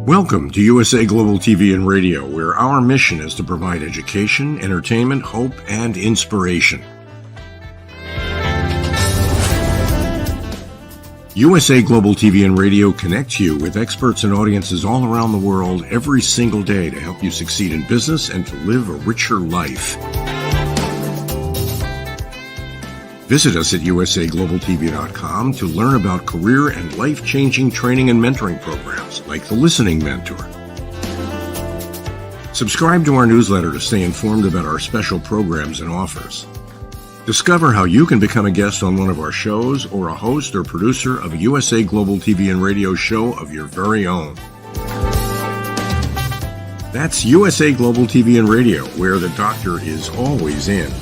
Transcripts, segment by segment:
Welcome to USA Global TV and Radio, where our mission is to provide education, entertainment, hope, and inspiration. USA Global TV and Radio connects you with experts and audiences all around the world every single day to help you succeed in business and to live a richer life. Visit us at usaglobaltv.com to learn about career and life-changing training and mentoring programs like the Listening Mentor. Subscribe to our newsletter to stay informed about our special programs and offers. Discover how you can become a guest on one of our shows or a host or producer of a USA Global TV and Radio show of your very own. That's USA Global TV and Radio, where the doctor is always in.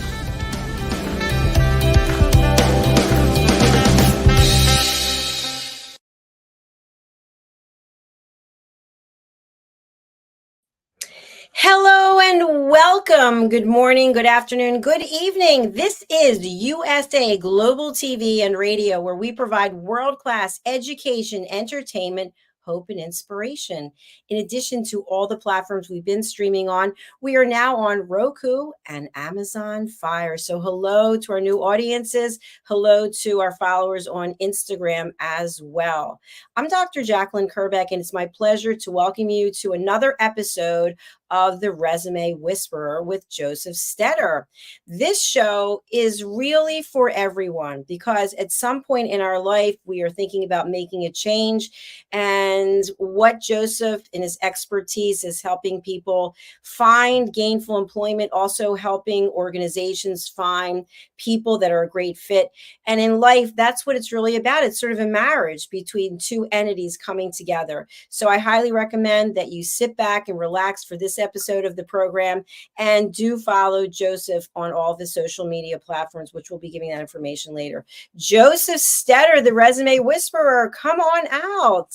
Hello and welcome. Good morning, good afternoon, good evening. This is USA Global TV and Radio, where we provide world-class education, entertainment, hope, and inspiration. In addition to all the platforms we've been streaming on, we are now on Roku and Amazon Fire. So hello to our new audiences. Hello to our followers on Instagram as well. I'm Dr. Jacalyn Kerbeck, and it's my pleasure to welcome you to another episode of the Resume Whisperer with JosefStetter. This show is really for everyone because at some point in our life, we are thinking about making a change, and what Joseph in his expertise is helping people find gainful employment, also helping organizations find people that are a great fit. And in life, that's what it's really about. It's sort of a marriage between two entities coming together. So I highly recommend that you sit back and relax for this episode of the program, and do follow Joseph on all the social media platforms, which we'll be giving that information later. JosefStetter, the Resume Whisperer, come on out.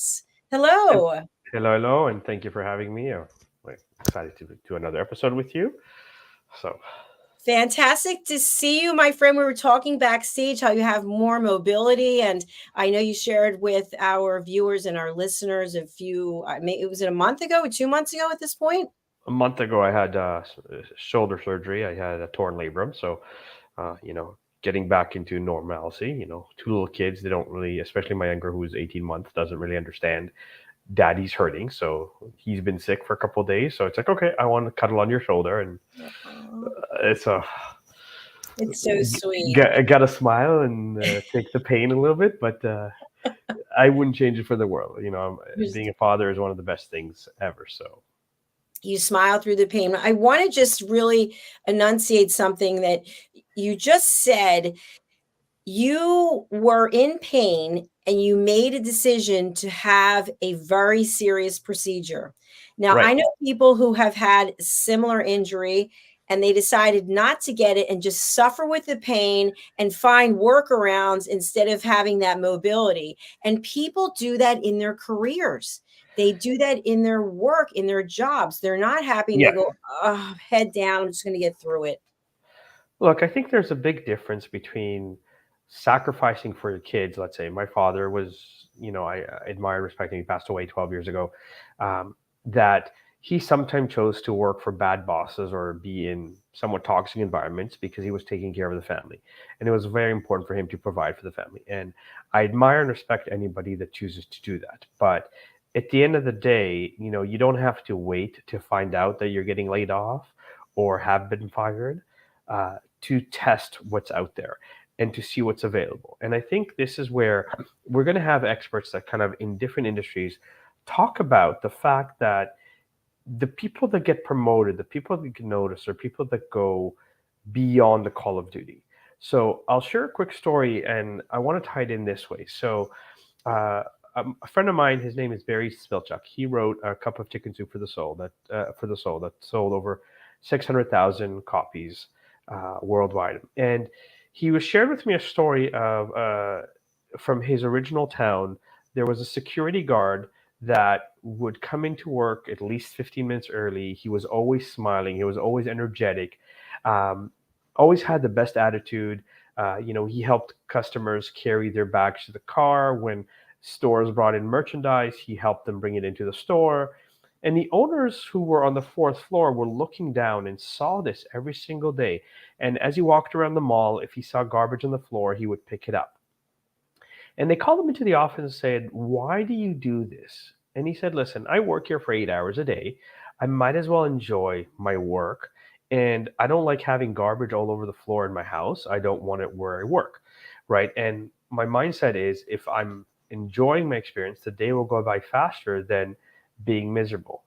Hello. Hello, and thank you for having me. I'm excited to do another episode with you. So fantastic to see you, my friend. We were talking backstage how you have more mobility, and I know you shared with our viewers and our listeners a few, was it a month ago or 2 months ago at this point? A month ago, I had shoulder surgery. I had a torn labrum. So, getting back into normalcy, two little kids, they don't really, especially my younger, who's 18 months, doesn't really understand daddy's hurting. So he's been sick for a couple of days. So it's like, okay, I want to cuddle on your shoulder. And it's so sweet. I got to smile and take the pain a little bit, but I wouldn't change it for the world. Being a father is one of the best things ever. So you smile through the pain. I want to just really enunciate something that you just said. You were in pain and you made a decision to have a very serious procedure. Now, Right. I know people who have had similar injury and they decided not to get it and just suffer with the pain and find workarounds instead of having that mobility. And people do that in their careers. They do that in their work, in their jobs. They're not happy and they Yeah. go, oh, head down. I'm just going to get through it. Look, I think there's a big difference between sacrificing for your kids. Let's say my father was, I admire and respect him. He passed away 12 years ago. That he sometimes chose to work for bad bosses or be in somewhat toxic environments because he was taking care of the family. And it was very important for him to provide for the family. And I admire and respect anybody that chooses to do that. But at the end of the day, you don't have to wait to find out that you're getting laid off or have been fired. To test what's out there and to see what's available. And I think this is where we're going to have experts that kind of in different industries talk about the fact that the people that get promoted, the people that get noticed, are people that go beyond the call of duty. So I'll share a quick story and I want to tie it in this way. So uh, a friend of mine, his name is Barry Spilchuk. He wrote A Cup of Chicken Soup for the Soul that sold over 600,000 copies worldwide. And he was shared with me a story of from his original town. There was a security guard that would come into work at least 15 minutes early. He was always smiling. He was always energetic. Um, Always had the best attitude. He helped customers carry their bags to the car. When stores brought in merchandise, he helped them bring it into the store. And the owners who were on the fourth floor were looking down and saw this every single day. And as he walked around the mall, if he saw garbage on the floor, he would pick it up. And they called him into the office and said, "Why do you do this?" And he said, "Listen, I work here for 8 hours a day. I might as well enjoy my work. And I don't like having garbage all over the floor in my house. I don't want it where I work." Right. And my mindset is if I'm enjoying my experience, the day will go by faster than being miserable.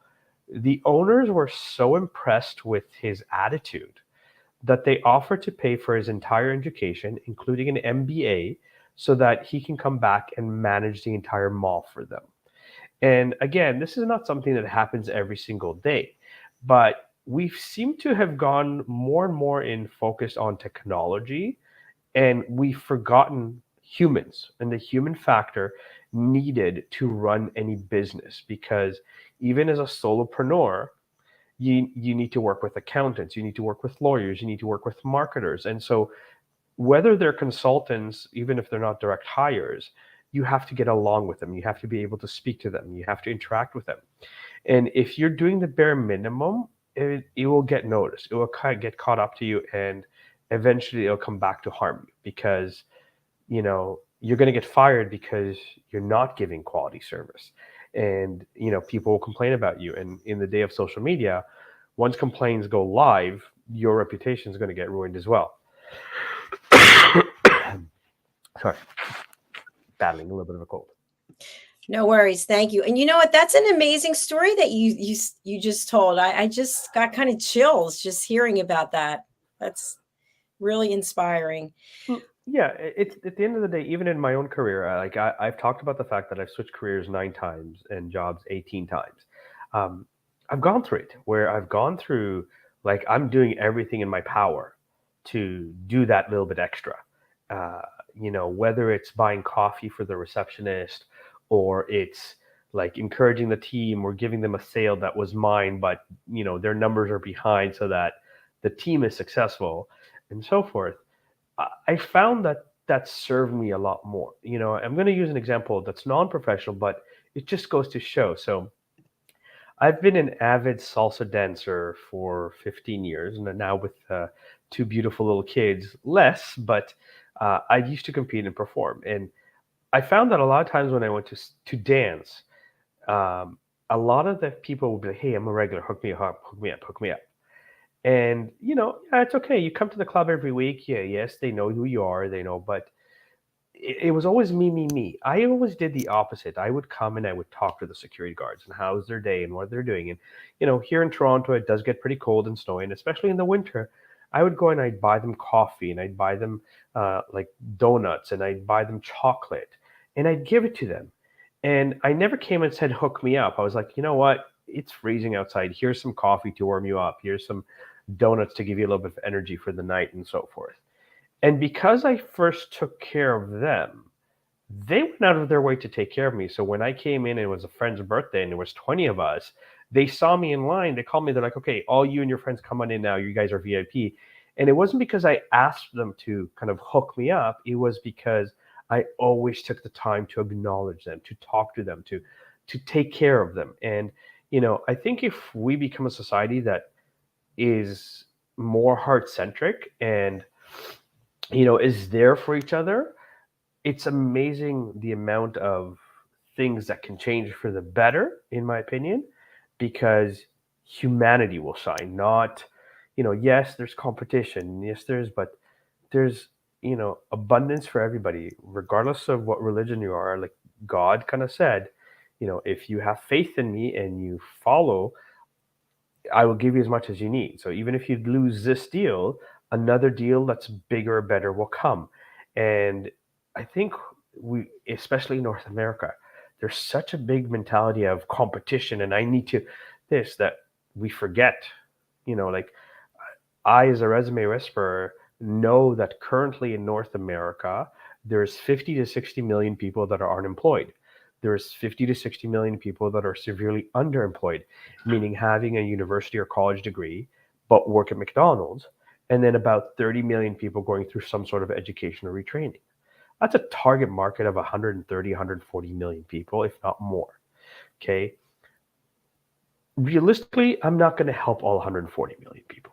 The owners were so impressed with his attitude that they offer to pay for his entire education, including an MBA, so that he can come back and manage the entire mall for them. And again, this is not something that happens every single day, but we seem to have gone more and more in focus on technology, and we've forgotten humans and the human factor needed to run any business. Because even as a solopreneur, you need to work with accountants, you need to work with lawyers, you need to work with marketers. And so whether they're consultants, even if they're not direct hires, you have to get along with them, you have to be able to speak to them, you have to interact with them. And if you're doing the bare minimum, it will get noticed, it will kind of get caught up to you, and eventually it'll come back to harm you. Because you're going to get fired because you're not giving quality service. And people will complain about you, and in the day of social media, once complaints go live, your reputation is going to get ruined as well. Sorry, battling a little bit of a cold. No worries. Thank you. And you know what? That's an amazing story that you just told. I just got kind of chills just hearing about that. That's really inspiring. Yeah, it's at the end of the day, even in my own career, I've talked about the fact that I've switched careers 9 times and jobs 18 times. I've gone through it, where I've gone through, like, I'm doing everything in my power to do that little bit extra. Whether it's buying coffee for the receptionist, or it's like encouraging the team or giving them a sale that was mine, but their numbers are behind so that the team is successful, and so forth. I found that that served me a lot more. I'm going to use an example that's non-professional, but it just goes to show. So I've been an avid salsa dancer for 15 years, and now with two beautiful little kids, less, but I used to compete and perform. And I found that a lot of times when I went to dance, a lot of the people would be like, "Hey, I'm a regular. Hook me up, hook me up, hook me up." And yeah, it's okay. You come to the club every week. Yeah, yes, they know who you are. They know, but it was always me, me, me. I always did the opposite. I would come and I would talk to the security guards and how's their day and what they're doing. And here in Toronto, it does get pretty cold and snowy, and especially in the winter, I would go and I'd buy them coffee, and I'd buy them like donuts, and I'd buy them chocolate, and I'd give it to them. And I never came and said, hook me up. I was like, you know what? It's freezing outside. Here's some coffee to warm you up. Here's some donuts to give you a little bit of energy for the night, and so forth. And because I first took care of them, they went out of their way to take care of me. So when I came in and it was a friend's birthday and there was 20 of us, they saw me in line. They called me. They're like, okay, all you and your friends come on in now. You guys are VIP. And it wasn't because I asked them to kind of hook me up. It was because I always took the time to acknowledge them, to talk to them, to take care of them. And, I think if we become a society that is more heart centric and, is there for each other, it's amazing the amount of things that can change for the better, in my opinion, because humanity will shine. Not, yes, there's competition. Yes, but there's, abundance for everybody, regardless of what religion you are. Like God kind of said, if you have faith in me and you follow, I will give you as much as you need. So even if you lose this deal, another deal that's bigger or better will come. And I think we, especially in North America, there's such a big mentality of competition and I need to this that we forget, like I, as a resume whisperer, know that currently in North America, there's 50 to 60 million people that are unemployed. There's 50 to 60 million people that are severely underemployed, meaning having a university or college degree, but work at McDonald's, and then about 30 million people going through some sort of education or retraining. That's a target market of 130, 140 million people, if not more. Okay. Realistically, I'm not going to help all 140 million people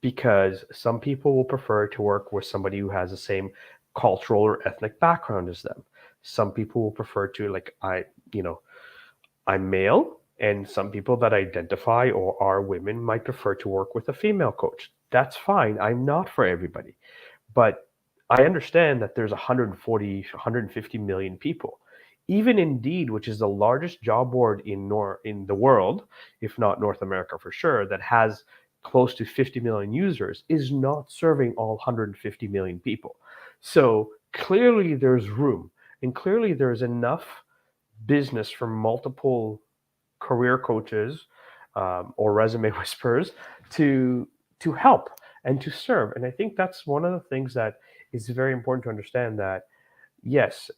because some people will prefer to work with somebody who has the same cultural or ethnic background as them. Some people will prefer to, like, I'm male, and some people that identify or are women might prefer to work with a female coach. That's fine. I'm not for everybody. But I understand that there's 140, 150 million people. Even Indeed, which is the largest job board in the world, if not North America for sure, that has close to 50 million users, is not serving all 150 million people. So clearly there's room, and clearly there's enough business for multiple career coaches or resume whisperers to help and to serve. And I think that's one of the things that is very important to understand, that yes,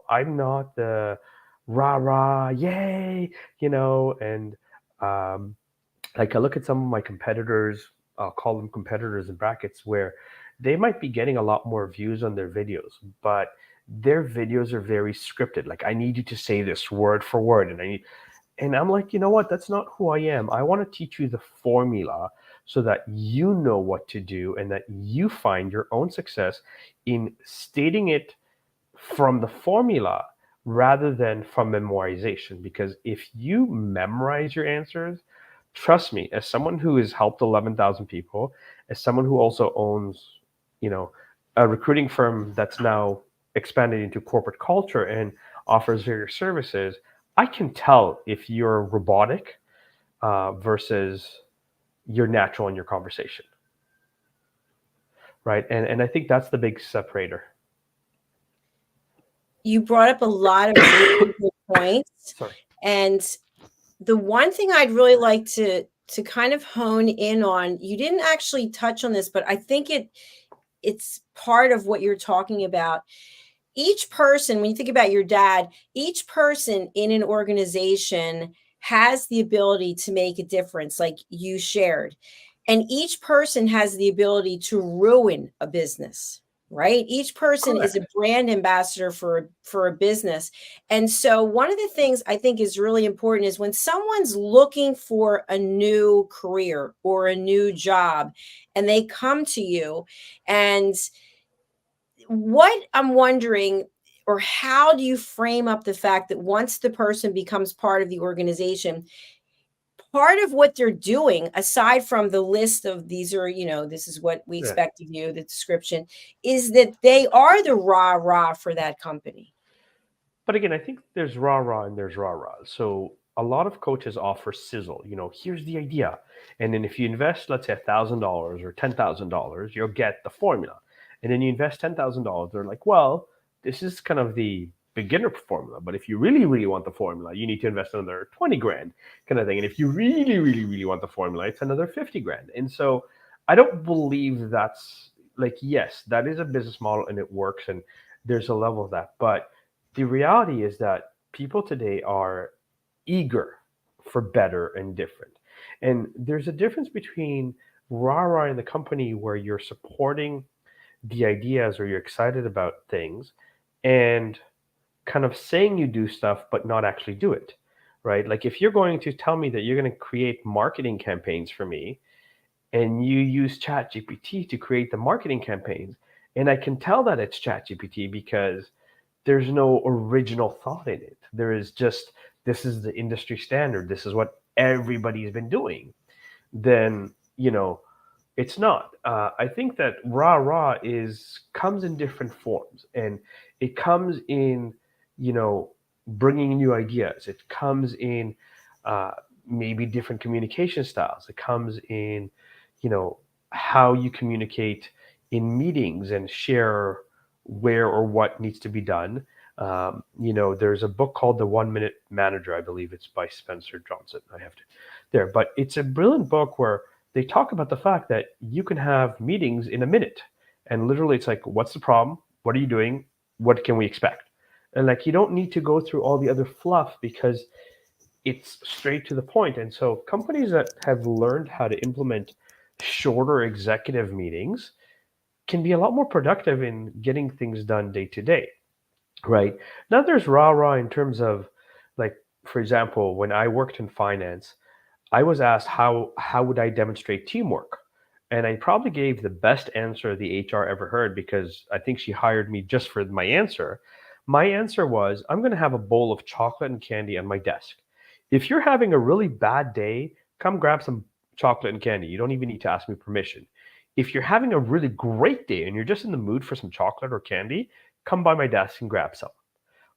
I'm not the rah rah yay, and like I look at some of my competitors, I'll call them competitors in brackets, where they might be getting a lot more views on their videos, but their videos are very scripted. Like, I need you to say this word for word, and I'm like, you know what? That's not who I am. I want to teach you the formula so that you know what to do and that you find your own success in stating it from the formula rather than from memorization. Because if you memorize your answers, trust me, as someone who has helped 11,000 people, as someone who also owns, a recruiting firm that's now expanded into corporate culture and offers various services, I can tell if you're robotic versus you're natural in your conversation, right? And I think that's the big separator. You brought up a lot of really good points. Sorry. And the one thing I'd really like to kind of hone in on, you didn't actually touch on this, but I think it's part of what you're talking about. Each person, when you think about your dad, each person in an organization has the ability to make a difference, like you shared. And each person has the ability to ruin a business, right? Each person is a brand ambassador for a business. And so one of the things I think is really important is when someone's looking for a new career or a new job and they come to you, and what I'm wondering, or how do you frame up the fact that once the person becomes part of the organization, part of what they're doing, aside from the list of these are, this is what we expect of you, the description, is that they are the rah-rah for that company? But again, I think there's rah-rah and there's rah-rah. So a lot of coaches offer sizzle. Here's the idea. And then if you invest, let's say $1,000 or $10,000, you'll get the formula. And then you invest $10,000. They're like, well, this is kind of the beginner formula. But if you really, really want the formula, you need to invest another 20 grand kind of thing. And if you really, really, really want the formula, it's another 50 grand. And so I don't believe that's like, yes, that is a business model and it works. And there's a level of that. But the reality is that people today are eager for better and different. And there's a difference between rah-rah in the company where you're supporting the ideas or you're excited about things and kind of saying you do stuff but not actually do it, right? Like if you're going to tell me that you're going to create marketing campaigns for me and you use ChatGPT to create the marketing campaigns, and I can tell that it's ChatGPT because there's no original thought in it. There is just, this is the industry standard. This is what everybody's been doing. Then, it's not. I think that rah-rah comes in different forms, and it comes in, bringing new ideas. It comes in maybe different communication styles. It comes in, how you communicate in meetings and share where or what needs to be done. There's a book called The 1 Minute Manager. I believe it's by Spencer Johnson. But it's a brilliant book where they talk about the fact that you can have meetings in a minute, and literally it's like, what's the problem? What are you doing? What can we expect? And like, you don't need to go through all the other fluff because it's straight to the point. And so companies that have learned how to implement shorter executive meetings can be a lot more productive in getting things done day to day, right? Now there's rah-rah in terms of, like, for example, when I worked in finance, I was asked how would I demonstrate teamwork? And I probably gave the best answer the HR ever heard because I think she hired me just for my answer. My answer was, I'm going to have a bowl of chocolate and candy on my desk. If you're having a really bad day, come grab some chocolate and candy. You don't even need to ask me permission. If you're having a really great day and you're just in the mood for some chocolate or candy, come by my desk and grab some,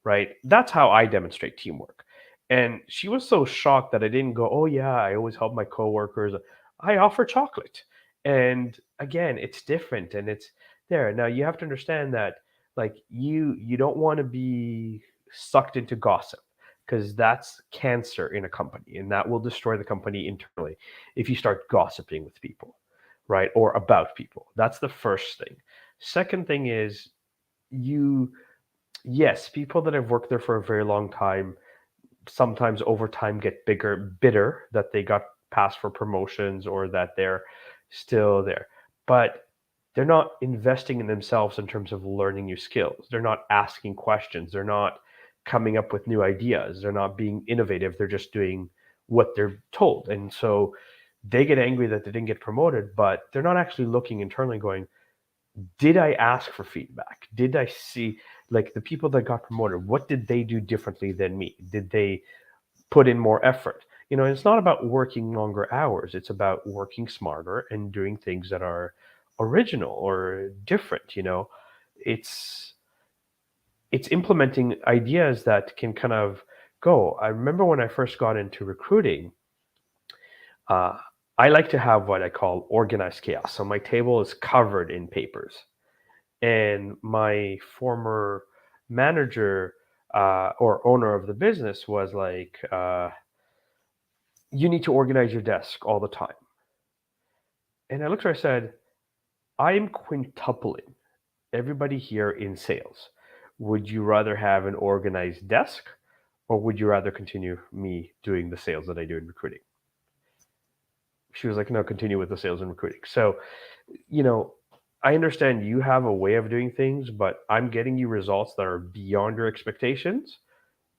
right? That's how I demonstrate teamwork. And she was so shocked that I didn't go, oh yeah, I always help my coworkers. I offer chocolate. And again, it's different and it's there. Now you have to understand that, like, you don't want to be sucked into gossip because that's cancer in a company and that will destroy the company internally if you start gossiping with people, right? Or about people. That's the first thing. Second thing is yes, people that have worked there for a very long time sometimes over time get bitter that they got passed for promotions or that they're still there. But they're not investing in themselves in terms of learning new skills. They're not asking questions. They're not coming up with new ideas. They're not being innovative. They're just doing what they're told. And so they get angry that they didn't get promoted, but they're not actually looking internally going, did I ask for feedback? Did I see, like, the people that got promoted, what did they do differently than me? Did they put in more effort? It's not about working longer hours. It's about working smarter and doing things that are original or different. It's implementing ideas that can kind of go. I remember when I first got into recruiting, I like to have what I call organized chaos. So my table is covered in papers. And my former manager or owner of the business was like, you need to organize your desk all the time. And I looked at her, I said, I am quintupling everybody here in sales. Would you rather have an organized desk or would you rather continue me doing the sales that I do in recruiting? She was like, no, continue with the sales and recruiting. So, I understand you have a way of doing things, but I'm getting you results that are beyond your expectations.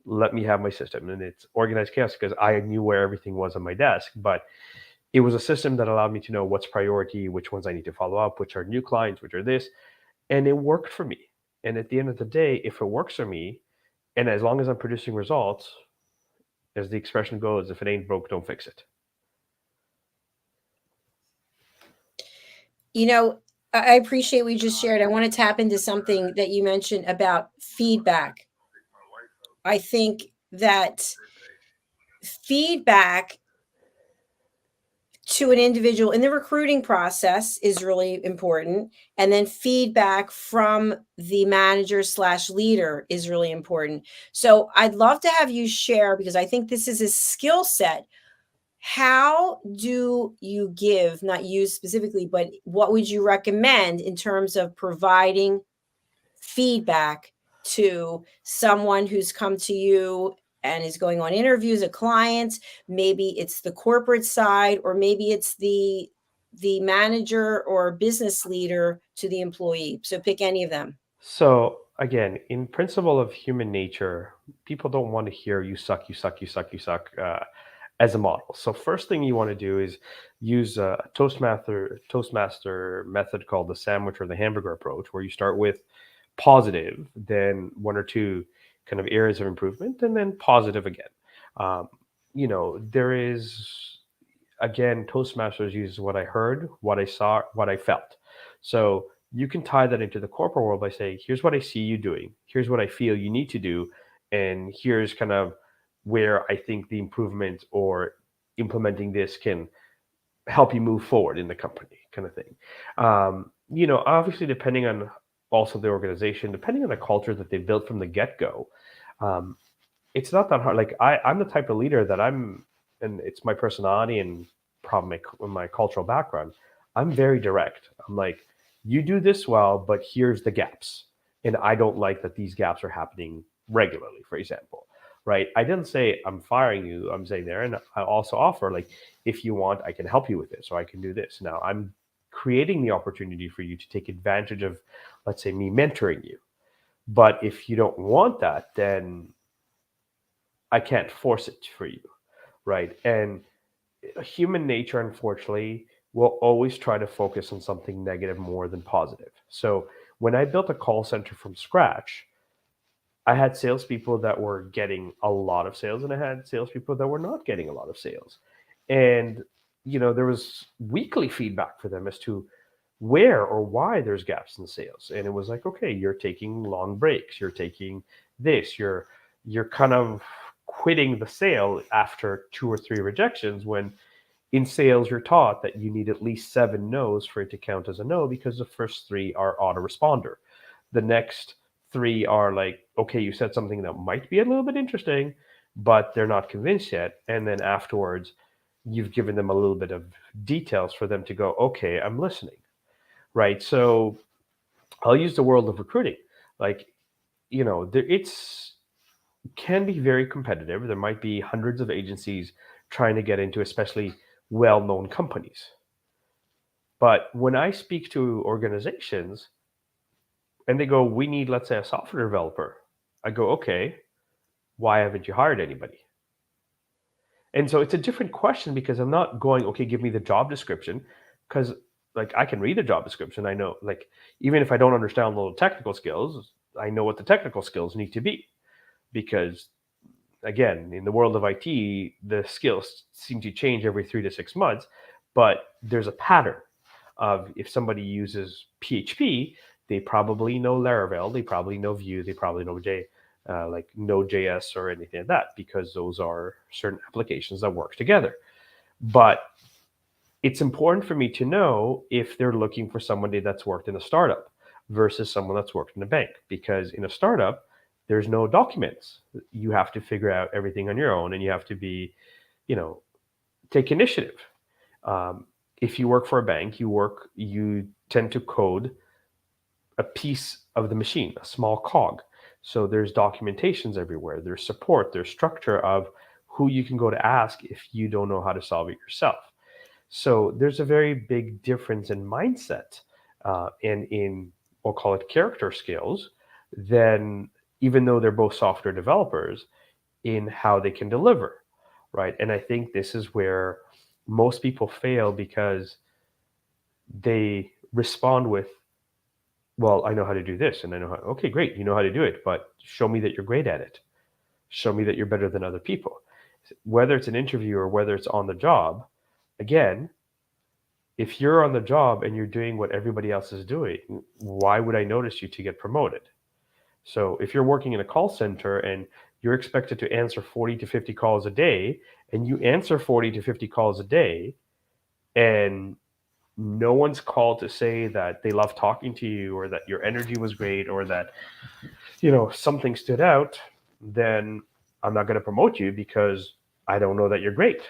Let me have my system. And it's organized chaos because I knew where everything was on my desk, but it was a system that allowed me to know what's priority, which ones I need to follow up, which are new clients, which are this. And it worked for me. And at the end of the day, if it works for me, and as long as I'm producing results, as the expression goes, if it ain't broke, don't fix it. I appreciate what you just shared. I want to tap into something that you mentioned about feedback. I think that feedback to an individual in the recruiting process is really important. And then feedback from the manager / leader is really important. So I'd love to have you share, because I think this is a skill set. How do you give, not you specifically, but what would you recommend in terms of providing feedback to someone who's come to you and is going on interviews, a client? Maybe it's the corporate side, or maybe it's the manager or business leader to the employee. So pick any of them. So again, in principle of human nature, people don't want to hear you suck, you suck, you suck, you suck as a model. So first thing you want to do is use a Toastmaster method called the sandwich or the hamburger approach, where you start with positive, then one or two kind of areas of improvement, and then positive again. There is, again, Toastmasters uses what I heard, what I saw, what I felt. So you can tie that into the corporate world by saying, here's what I see you doing, here's what I feel you need to do, and here's kind of where I think the improvement or implementing this can help you move forward in the company, kind of thing. Obviously, depending on also the organization, depending on the culture that they built from the get-go, it's not that hard. Like I'm the type of leader that and it's my personality and probably my cultural background. I'm very direct. I'm like, you do this well, but here's the gaps. And I don't like that these gaps are happening regularly, for example, right? I didn't say I'm firing you. I'm saying there. And I also offer, like, if you want, I can help you with this, or I can do this. Now I'm creating the opportunity for you to take advantage of, let's say, me mentoring you. But if you don't want that, then I can't force it for you, right? And human nature, unfortunately, will always try to focus on something negative more than positive. So when I built a call center from scratch, I had salespeople that were getting a lot of sales, and I had salespeople that were not getting a lot of sales. And there was weekly feedback for them as to where or why there's gaps in sales. And it was like, okay, you're taking long breaks, you're taking this, you're kind of quitting the sale after 2 or 3 rejections, when in sales you're taught that you need at least 7 no's for it to count as a no, because the first 3 are autoresponder. The next 3 are like, okay, you said something that might be a little bit interesting, but they're not convinced yet. And then afterwards, you've given them a little bit of details for them to go, okay, I'm listening, right? So I'll use the world of recruiting. Like, it's can be very competitive. There might be hundreds of agencies trying to get into especially well-known companies. But when I speak to organizations and they go, we need, let's say, a software developer, I go, okay, why haven't you hired anybody? And so it's a different question, because I'm not going, okay, give me the job description, because like I can read the job description. I know, like, even if I don't understand the technical skills, I know what the technical skills need to be, because again, in the world of IT, the skills seem to change every 3 to 6 months, but there's a pattern of, if somebody uses PHP, they probably know Laravel, they probably know Vue, they probably know Node.js or anything like that, because those are certain applications that work together. But it's important for me to know if they're looking for somebody that's worked in a startup versus someone that's worked in a bank, because in a startup, there's no documents. You have to figure out everything on your own, and you have to be, take initiative. If you work for a bank, you tend to code a piece of the machine, a small cog. So there's documentations everywhere. There's support. There's structure of who you can go to ask if you don't know how to solve it yourself. So there's a very big difference in mindset and in, we'll call it, character skills, then, even though they're both software developers, in how they can deliver, right? And I think this is where most people fail, because they respond with, well, I know how to do this, and I know how, okay, great, you know how to do it, but show me that you're great at it. Show me that you're better than other people. Whether it's an interview or whether it's on the job, again, if you're on the job and you're doing what everybody else is doing, why would I notice you to get promoted? So if you're working in a call center and you're expected to answer 40 to 50 calls a day, and you answer 40 to 50 calls a day, and no one's called to say that they love talking to you, or that your energy was great, or that, something stood out, then I'm not going to promote you because I don't know that you're great.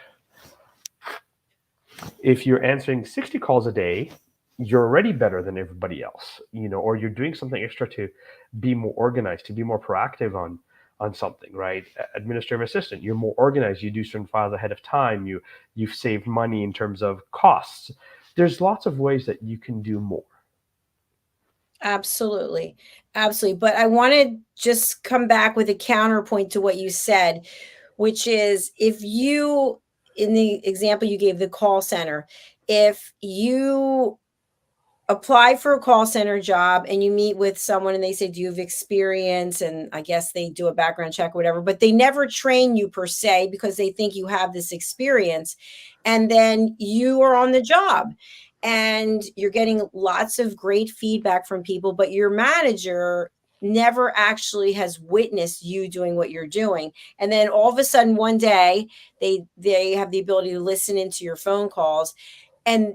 If you're answering 60 calls a day, you're already better than everybody else, or you're doing something extra to be more organized, to be more proactive on something, right? Administrative assistant, you're more organized, you do certain files ahead of time, you've saved money in terms of costs. There's lots of ways that you can do more. Absolutely. Absolutely. But I want to just come back with a counterpoint to what you said, which is, if you, in the example you gave, the call center, if you apply for a call center job and you meet with someone and they say, do you have experience? And I guess they do a background check or whatever, but they never train you per se because they think you have this experience. And then you are on the job and you're getting lots of great feedback from people, but your manager never actually has witnessed you doing what you're doing. And then all of a sudden one day they have the ability to listen into your phone calls, and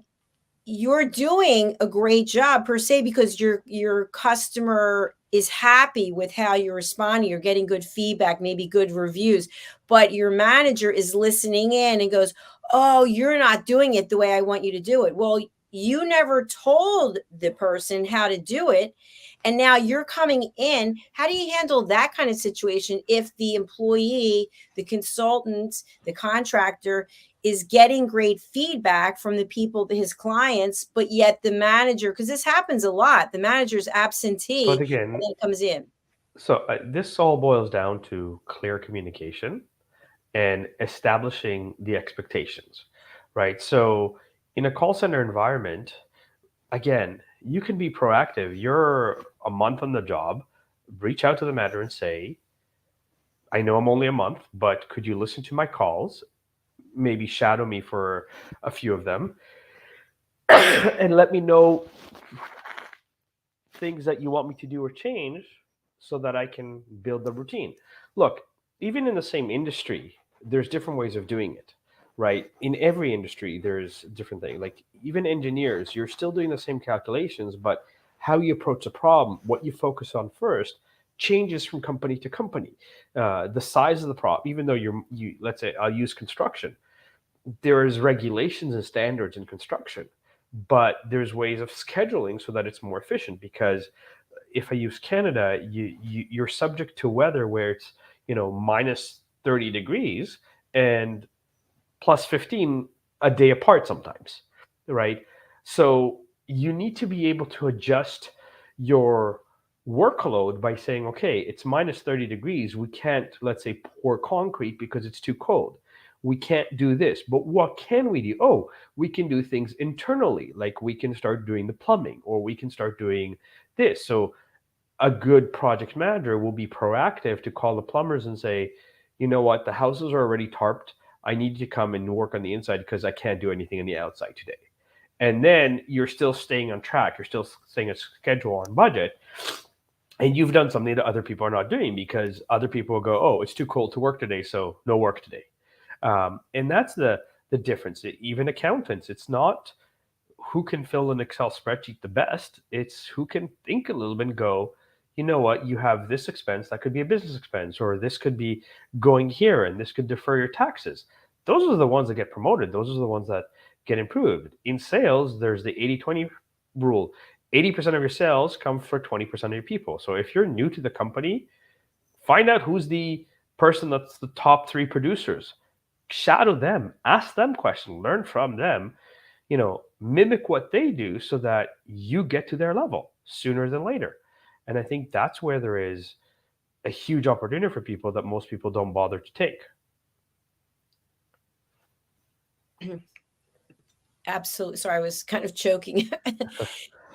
you're doing a great job per se because your customer is happy with how you're responding. You're getting good feedback, maybe good reviews, but your manager is listening in and goes, oh, you're not doing it the way I want you to do it. Well, you never told the person how to do it, and now you're coming in. How do you handle that kind of situation if the employee, the consultant, the contractor is getting great feedback from the people, his clients, but yet the manager, because this happens a lot, the manager's absentee, But and again, then comes in. so this all boils down to clear communication and establishing the expectations, right? So in a call center environment, again, you can be proactive. You're a month on the job, reach out to the manager and say, I know I'm only a month, but could you listen to my calls? Maybe shadow me for a few of them and let me know things that you want me to do or change so that I can build the routine. Look, even in the same industry, there's different ways of doing it, right? In every industry, there's different things. Like even engineers, you're still doing the same calculations, but how you approach a problem, what you focus on first, changes from company to company. The size of the problem, even though you let's say I'll use construction, there's regulations and standards in construction, but there's ways of scheduling so that it's more efficient. Because if I use Canada, you're subject to weather where it's minus 30 degrees and plus 15 a day apart sometimes, right? So you need to be able to adjust your workload by saying, okay, it's minus 30 degrees. We can't, let's say, pour concrete because it's too cold. We can't do this, but what can we do? Oh, we can do things internally, like we can start doing the plumbing, or we can start doing this. So a good project manager will be proactive to call the plumbers and say, you know what, the houses are already tarped. I need you to come and work on the inside because I can't do anything on the outside today. And then you're still staying on track. You're still staying a schedule on budget. And you've done something that other people are not doing, because other people will go, oh, it's too cold to work today, so no work today. And that's the difference. Even accountants, it's not who can fill an Excel spreadsheet the best. It's who can think a little bit and go, you know what, you have this expense that could be a business expense, or this could be going here, and this could defer your taxes. Those are the ones that get promoted. Those are the ones that get improved. In sales, there's the 80-20 rule. 80% of your sales come for 20% of your people. So if you're new to the company, find out who's the person that's the top 3 producers. Shadow them, ask them questions, learn from them, mimic what they do so that you get to their level sooner than later. And I think that's where there is a huge opportunity for people that most people don't bother to take. Absolutely. Sorry, I was kind of choking.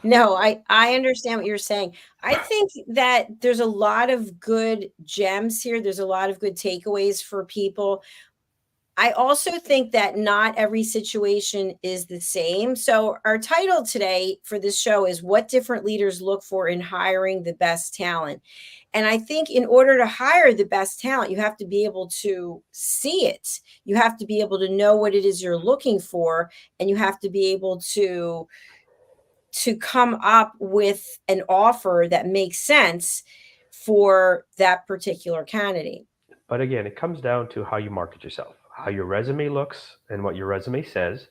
No, I understand what you're saying. I think that there's a lot of good gems here. There's a lot of good takeaways for people. I also think that not every situation is the same. So, our title today for this show is What Different Leaders Look For in Hiring the Best Talent. And I think in order to hire the best talent, you have to be able to see it. You have to be able to know what it is you're looking for, and you have to be able to come up with an offer that makes sense for that particular candidate. But again, it comes down to how you market yourself, how your resume looks and what your resume says,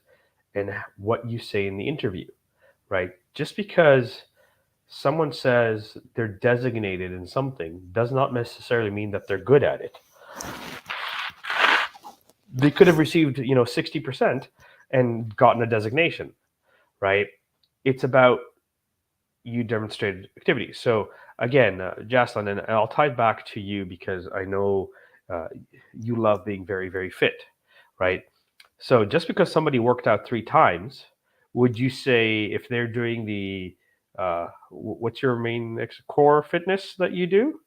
and what you say in the interview, right? Just because someone says they're designated in something does not necessarily mean that they're good at it. They could have received, 60% and gotten a designation, right? It's about you demonstrated activity. So again, Jacalyn, and I'll tie it back to you because I know uh, you love being very, very fit, right? So just because somebody worked out 3 times, would you say if they're doing the what's your main core fitness that you do,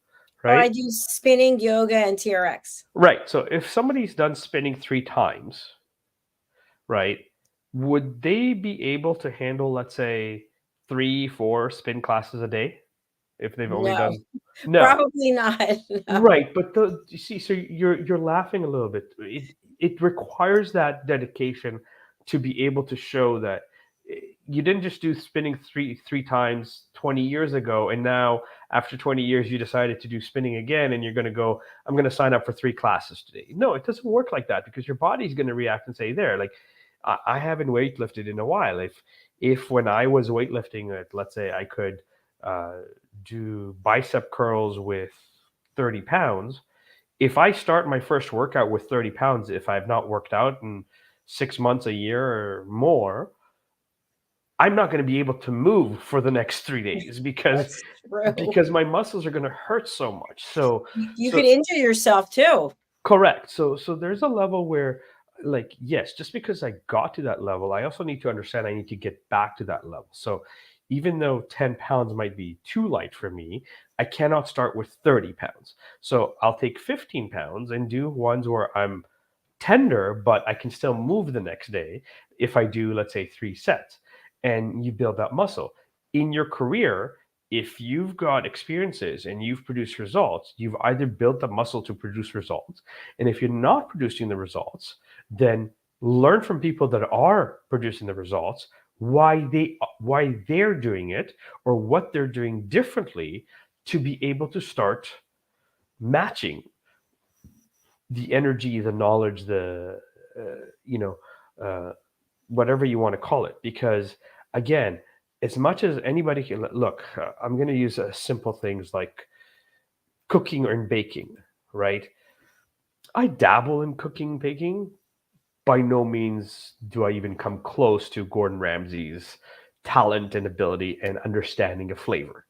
Oh, I right? do spinning, yoga, and TRX. Right. So if somebody's done spinning 3 times, right, would they be able to handle, let's say, 3, 4 spin classes a day if they've only No, done? No. probably not. No. Right, but you see, so you're laughing a little bit. It requires that dedication to be able to show that you didn't just do spinning three times 20 years ago, and now after 20 years you decided to do spinning again, and you're going to go, I'm going to sign up for 3 classes today. No, it doesn't work like that because your body's going to react and say, there, like I haven't weightlifted in a while. If when I was weightlifting, let's say I could uh, do bicep curls with 30 pounds. If I start my first workout with 30 pounds, if I've not worked out in 6 months, a year or more, I'm not going to be able to move for the next 3 days That's true. because my muscles are going to hurt so much. So You so could injure yourself too. correct. So there's a level where, like, yes, just because I got to that level, I also need to understand I need to get back to that level. So even though 10 pounds might be too light for me, I cannot start with 30 pounds. So I'll take 15 pounds and do ones where I'm tender, but I can still move the next day if I do, let's say, 3 sets, and you build that muscle. In your career, if you've got experiences and you've produced results, you've either built the muscle to produce results. And if you're not producing the results, then learn from people that are producing the results, why they're doing it or what they're doing differently to be able to start matching the energy, the knowledge, the uh, you know, uh, whatever you want to call it. Because again, as much as anybody can look, I'm going to use simple things like cooking and baking, right? I dabble in cooking, baking. By no means do I even come close to Gordon Ramsay's talent and ability and understanding of flavor,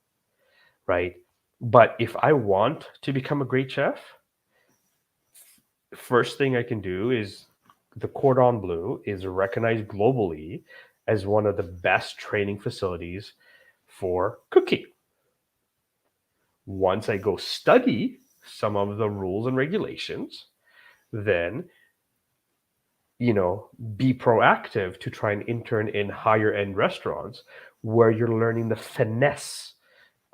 right? But if I want to become a great chef, first thing I can do is the Cordon Bleu is recognized globally as one of the best training facilities for cooking. Once I go study some of the rules and regulations, then be proactive to try and intern in higher end restaurants where you're learning the finesse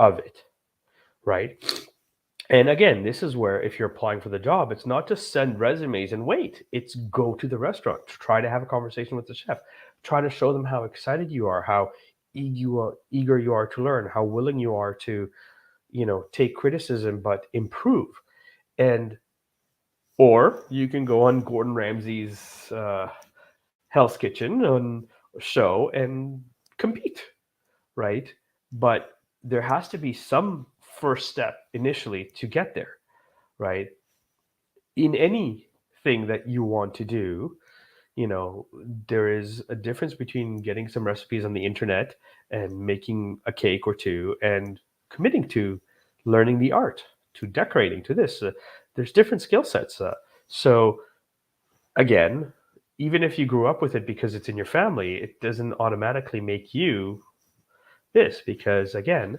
of it, right? And again, this is where if you're applying for the job, it's not just send resumes and wait. It's go to the restaurant, try to have a conversation with the chef, try to show them how excited you are, how eager you are to learn, how willing you are to, take criticism but improve. And or you can go on Gordon Ramsay's Hell's Kitchen on show and compete, right? But there has to be some first step initially to get there, right? In anything that you want to do, there is a difference between getting some recipes on the internet and making a cake or two and committing to learning the art, to decorating, to this. There's different skill sets. So, again, even if you grew up with it because it's in your family, it doesn't automatically make you this because, again,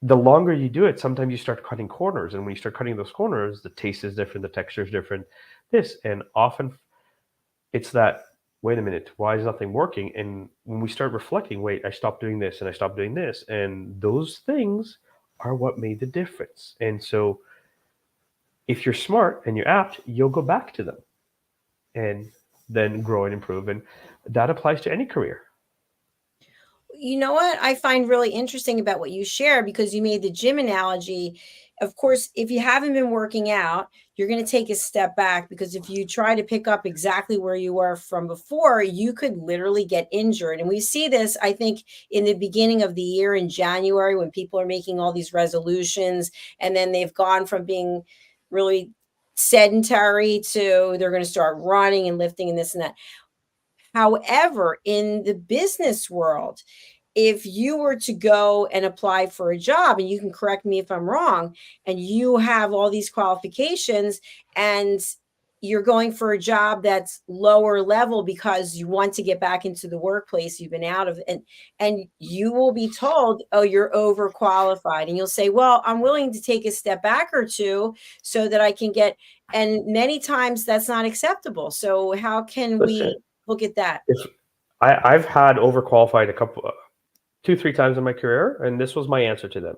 the longer you do it, sometimes you start cutting corners. And when you start cutting those corners, the taste is different, the texture is different, this. And often it's that, wait a minute, why is nothing working? And when we start reflecting, wait, I stopped doing this and I stopped doing this. And those things are what made the difference. And so if you're smart and you're apt, you'll go back to them and then grow and improve. And that applies to any career. You know what I find really interesting about what you share, because you made the gym analogy. Of course, if you haven't been working out, you're going to take a step back, because if you try to pick up exactly where you were from before, you could literally get injured. And we see this, I think, in the beginning of the year in January, when people are making all these resolutions, and then they've gone from being really sedentary to they're going to start running and lifting and this and that. However, in the business world, if you were to go and apply for a job, and you can correct me if I'm wrong, and you have all these qualifications and you're going for a job that's lower level because you want to get back into the workplace you've been out of, and you will be told, oh, you're overqualified. And you'll say, well, I'm willing to take a step back or two so that I can get, and many times that's not acceptable. So how can we look at that? If I've had overqualified a couple, 2-3 times in my career, and this was my answer to them.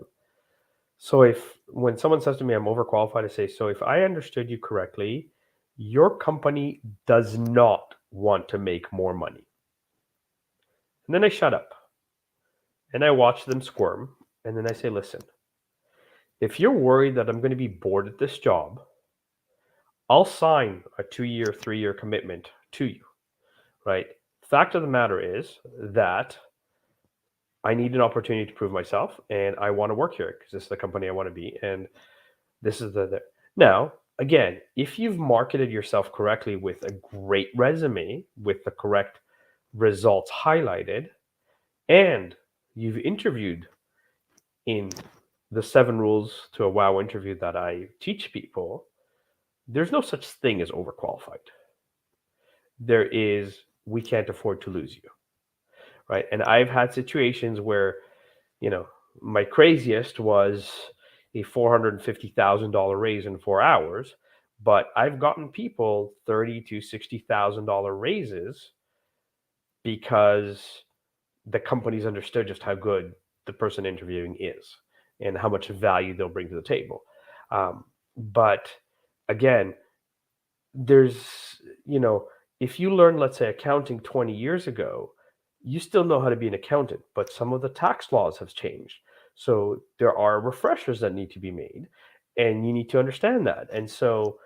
So when someone says to me, I'm overqualified, I say, so if I understood you correctly, your company does not want to make more money. And then I shut up and I watch them squirm. And then I say, listen, if you're worried that I'm going to be bored at this job, I'll sign a 2-year, 3-year commitment to you, right? Fact of the matter is that I need an opportunity to prove myself, and I want to work here because this is the company I want to be. And this is now, again, if you've marketed yourself correctly with a great resume, with the correct results highlighted, and you've interviewed in the 7 rules to a wow interview that I teach people, there's no such thing as overqualified. There is, we can't afford to lose you, right? And I've had situations where, my craziest was a $450,000 raise in 4 hours, but I've gotten people $30,000 to $60,000 raises because the company's understood just how good the person interviewing is and how much value they'll bring to the table. But again, there's, if you learn, let's say, accounting 20 years ago, you still know how to be an accountant, but some of the tax laws have changed. So there are refreshers that need to be made, and you need to understand that. And so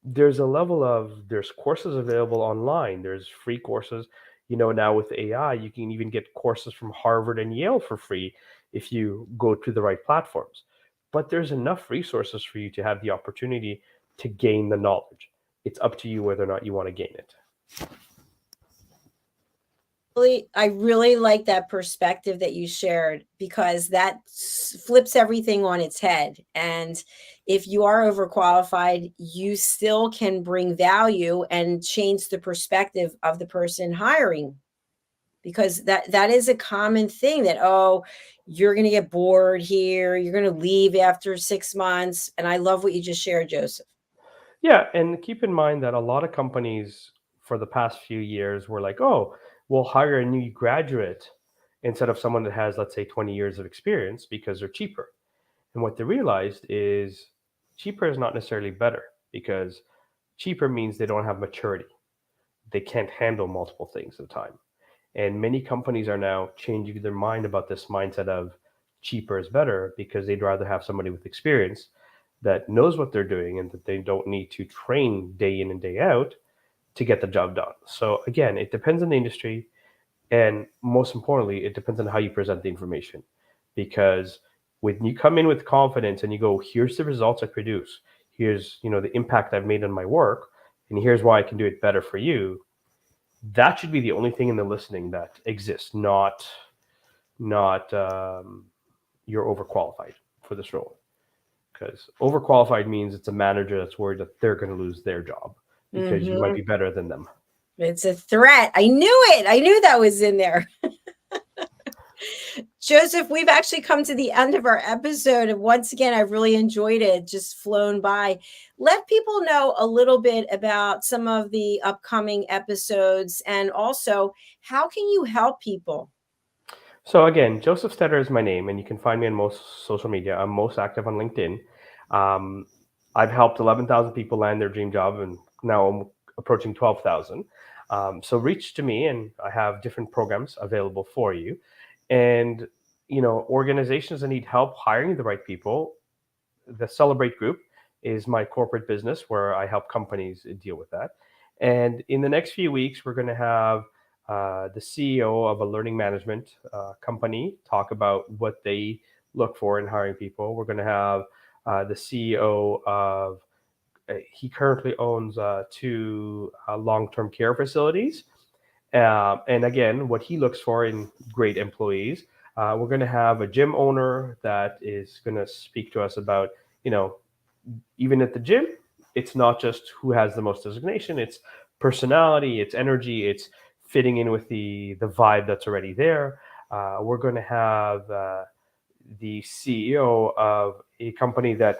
there's a level of, there's courses available online. There's free courses. Now with AI, you can even get courses from Harvard and Yale for free if you go to the right platforms. But there's enough resources for you to have the opportunity to gain the knowledge. It's up to you whether or not you want to gain it. I really like that perspective that you shared, because that flips everything on its head. And if you are overqualified, you still can bring value and change the perspective of the person hiring, because that is a common thing, that, oh, you're going to get bored here, you're going to leave after 6 months. And I love what you just shared, Joseph. Yeah, and keep in mind that a lot of companies for the past few years were like, oh, we'll hire a new graduate instead of someone that has, let's say, 20 years of experience because they're cheaper. And what they realized is cheaper is not necessarily better, because cheaper means they don't have maturity. They can't handle multiple things at a time. And many companies are now changing their mind about this mindset of cheaper is better, because they'd rather have somebody with experience that knows what they're doing and that they don't need to train day in and day out to get the job done. So again, it depends on the industry, and most importantly, it depends on how you present the information. Because when you come in with confidence and you go, here's the results I produce, here's the impact I've made on my work, and here's why I can do it better for you, that should be the only thing in the listening that exists, not you're overqualified for this role. Because overqualified means it's a manager that's worried that they're going to lose their job because you might be better than them. It's a threat. I knew it. I knew that was in there. Joseph, we've actually come to the end of our episode. And once again, I really enjoyed it, just flown by. Let people know a little bit about some of the upcoming episodes, and also how can you help people? So again, JosefStetter is my name, and you can find me on most social media. I'm most active on LinkedIn. Um, I've helped 11,000 people land their dream job, and now I'm approaching 12,000. So reach to me, and I have different programs available for you. And organizations that need help hiring the right people, the Celebrate Group is my corporate business where I help companies deal with that. And in the next few weeks, we're going to have the CEO of a learning management company talk about what they look for in hiring people. We're going to have the CEO of, he currently owns two long-term care facilities. And again, what he looks for in great employees. We're going to have a gym owner that is going to speak to us about, even at the gym, it's not just who has the most designation, it's personality, it's energy, it's fitting in with the vibe that's already there. We're going to have the CEO of a company that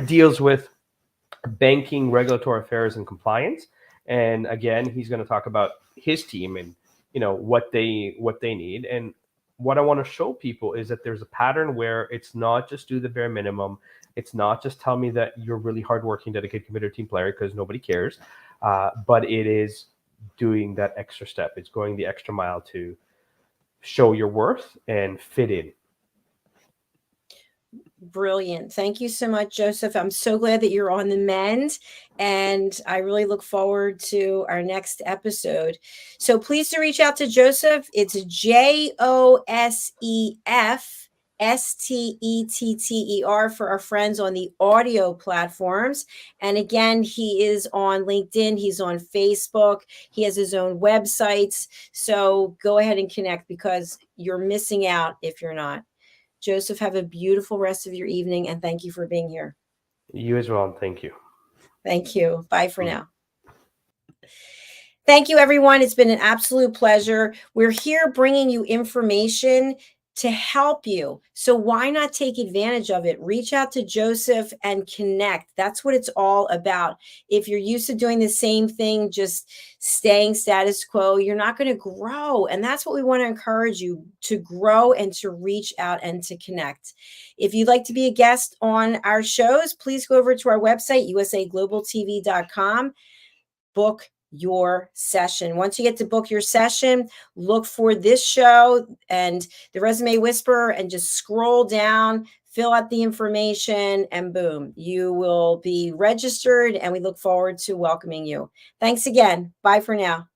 deals with banking, regulatory affairs, and compliance. And again, he's going to talk about his team and what they need. And what I want to show people is that there's a pattern where it's not just do the bare minimum. It's not just tell me that you're really hardworking, dedicated, committed team player, because nobody cares. But it is doing that extra step. It's going the extra mile to show your worth and fit in. Brilliant. Thank you so much, Joseph. I'm so glad that you're on the mend, and I really look forward to our next episode. So please to reach out to Joseph. It's JOSEFSTETTER for our friends on the audio platforms. And again, he is on LinkedIn. He's on Facebook. He has his own websites. So go ahead and connect, because you're missing out if you're not. Joseph, have a beautiful rest of your evening, and thank you for being here. You as well, and thank you. Thank you. Bye for now. Thank you, everyone. It's been an absolute pleasure. We're here bringing you information to help you. So why not take advantage of it? Reach out to Joseph and connect. That's what it's all about. If you're used to doing the same thing, just staying status quo, you're not going to grow. And that's what we want to encourage you to grow and to reach out and to connect. If you'd like to be a guest on our shows, please go over to our website, usaglobaltv.com, book your session. Once you get to book your session, look for this show and the Resume Whisperer and just scroll down, fill out the information, and boom, you will be registered, and we look forward to welcoming you. Thanks again. Bye for now.